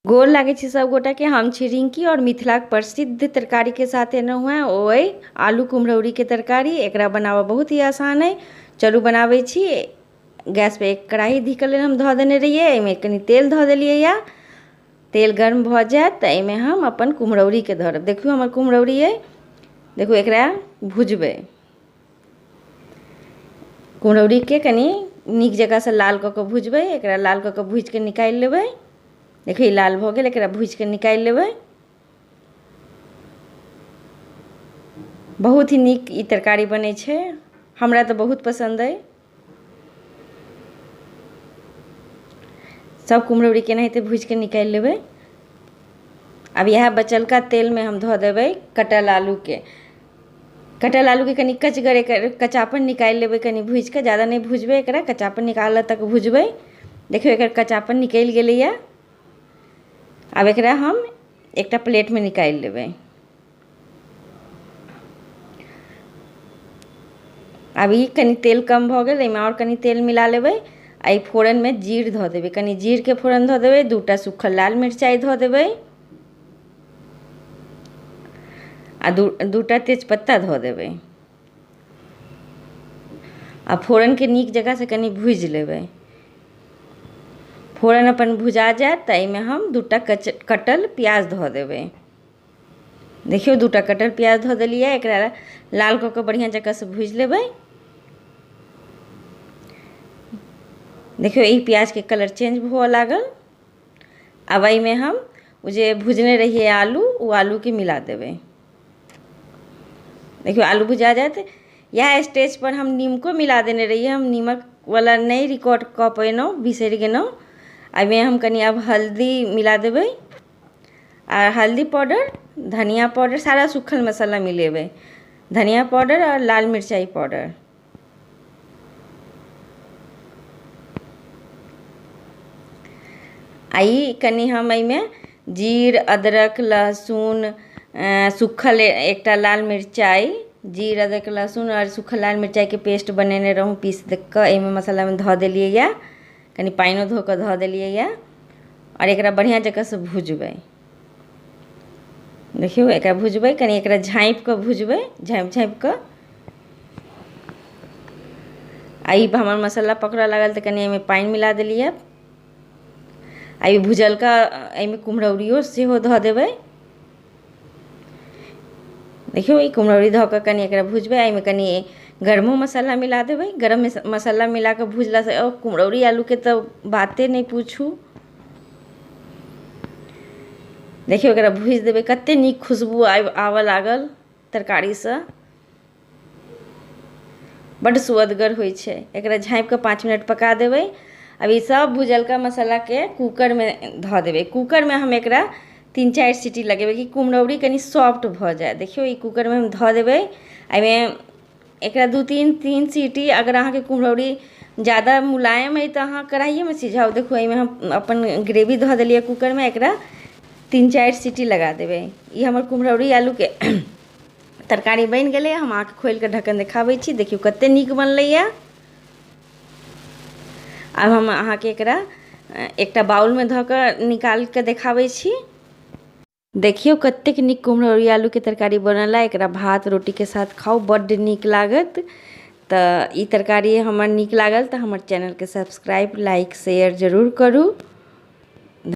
गोर लागे छी सब गोटा के। हम छी रिंकी और मिथिला के प्रसिद्ध तरकारी के साथ एना हुआ ओए आलू कुम्हरौरी के तरकारी। एकरा बनावा बहुत ही आसान है। चलू बनावे छी। गैस पे एक कढ़ाई धिकल हम धो देने रहिए, एमे कनी तेल धो देलिए या तेल गर्म भ जाए तो एमे हम अपन कुम्हरौरी के धरब। देखियो हमर कुम्हरौरी है, देखो एकरा भुजबे। कुम्हरौरी के कनी नीक जगह से लाल क के भुजबे। एकरा लाल क के भुज के निकाल लेबै। देखिए लाल भ गेल, एकरा भूज के निकाल लेबै। बहुत ही नीक ई तरकारी बने छे, हमरा तो बहुत पसंद है। सब कुम्हरौरी के नाहिते भूज के निकाल लेबै। अब यह बचलका तेल में हम धो देबै कटल आलू के। कटल आलू के कनी कचापन निकाल लेबै, कनी भूज के, ज़्यादा नहीं भूजबै। एकरा कचापन निकाल तक भूजबै। देखियो एकर कचापन निकल गेलैया। अब एकरा हम एक प्लेट में निकाल लेबै। अभी कनी तेल कम भ गेल, एमे और कनी तेल मिला लेबै। आई फोरन में जीर धो देबै, कनी जीर के फोरन धो देबै। दूटा सूखल लाल मिरचाई धो देबै आ दूटा तेजपत्ता धो देबै। आ फोरन के नीक जगह से कनी भूज लेबै। फोरन अपन भुजा जाए तो एमे हम दूटा कटल प्याज धो देबै। देखियो दूटा कटल प्याज धो देलिए। एकरा लाल क के बढ़िया जगह से भूज लेबै। देखियो ई प्याज के कलर चेंज हो लागल। अब एमे हम जे भुजने रहिए आलू, वो आलू के मिला देबै। देखियो आलू भुजा जाए। यह स्टेज पर हम नीमको मिला देने रहिए। हम नीमक वाला नहीं रिकॉर्ड क पैनौ, बिसरि गेनौ। एमे हम कनी अब हल्दी मिला देबै और हल्दी पाउडर, धनिया पाउडर, सारा सूखल मसाला मिलेबै। धनिया पाउडर और लाल मिरचाई पाउडर। आई कनी हम एमे जीर, अदरक, लहसुन, सूखल एकटा लाल मिरचाई, जीर, अदरक, लहसुन और सूखल लाल मिरचाई के पेस्ट बनेने रहूँ पीस के एमे मसाला में धो देलिए या। कनी पाइनो धो के धो देलिए या और एकरा बढ़िया जगह से भुजबै। देखियो एकरा भुजबै, कनी एकरा झाँप के भुजबै, झाँप के। आई हमर मसाला पकड़ा लागल तो कनी एमे पानी मिला देलिए। आई भुजलका एमे कुम्हरौरियो सेहो धो देबै। देखियो ई कुम्हरौरी धो के कनी एकरा भुजबै। एमे कनी गरमो मसाला मिला देबै। गरम मसाला मिला के भुजला से कुम्हरौरी आलू के तो बाते नहीं पूछू। देखियो एकरा भूज देबै। कते नीक खुशबू आवे लागल तरकारी से, बड़ सुअदगर होइ छै। एकरा झाँप के 5 मिनट पका देबै। अब ई सब भुजलका मसाला के कुकर में धो देबै। कुकर में हम एकरा 3-4 सीटी लगेबै कि कुम्हरौरी कनी सॉफ्ट भ जाए। देखियो ई कुकर में हम धो देबै। एमे एकरा 2-3 सीटी। अगर अहाँ के कुम्हरौरी ज़्यादा मुलायम है तो अहाँ कढ़ाइए में सिझाओ। देखो एमे हम अपन ग्रेवी धो देलिए कुकर में। एकरा 3-4 सीटी लगा देबै। ई हमर कुम्हरौरी आलू के तरकारी बन गेलै। हम अहाँके खोल के ढक्कन देखाबै छी। देखियो कते नीक बनलैया। अब हम अहाँके एकरा एकटा बाउल में धो के निकाल के देखाबै छी। देखियो कतेक नीक कुम्हरौरी आलू के तरकारी बनल है। एकरा भात रोटी के साथ खाओ, बड्ड नीक लागत। तो ई तरकारी हमर नीक लागल तो हमर चैनल के सब्सक्राइब, लाइक, शेयर जरूर करू।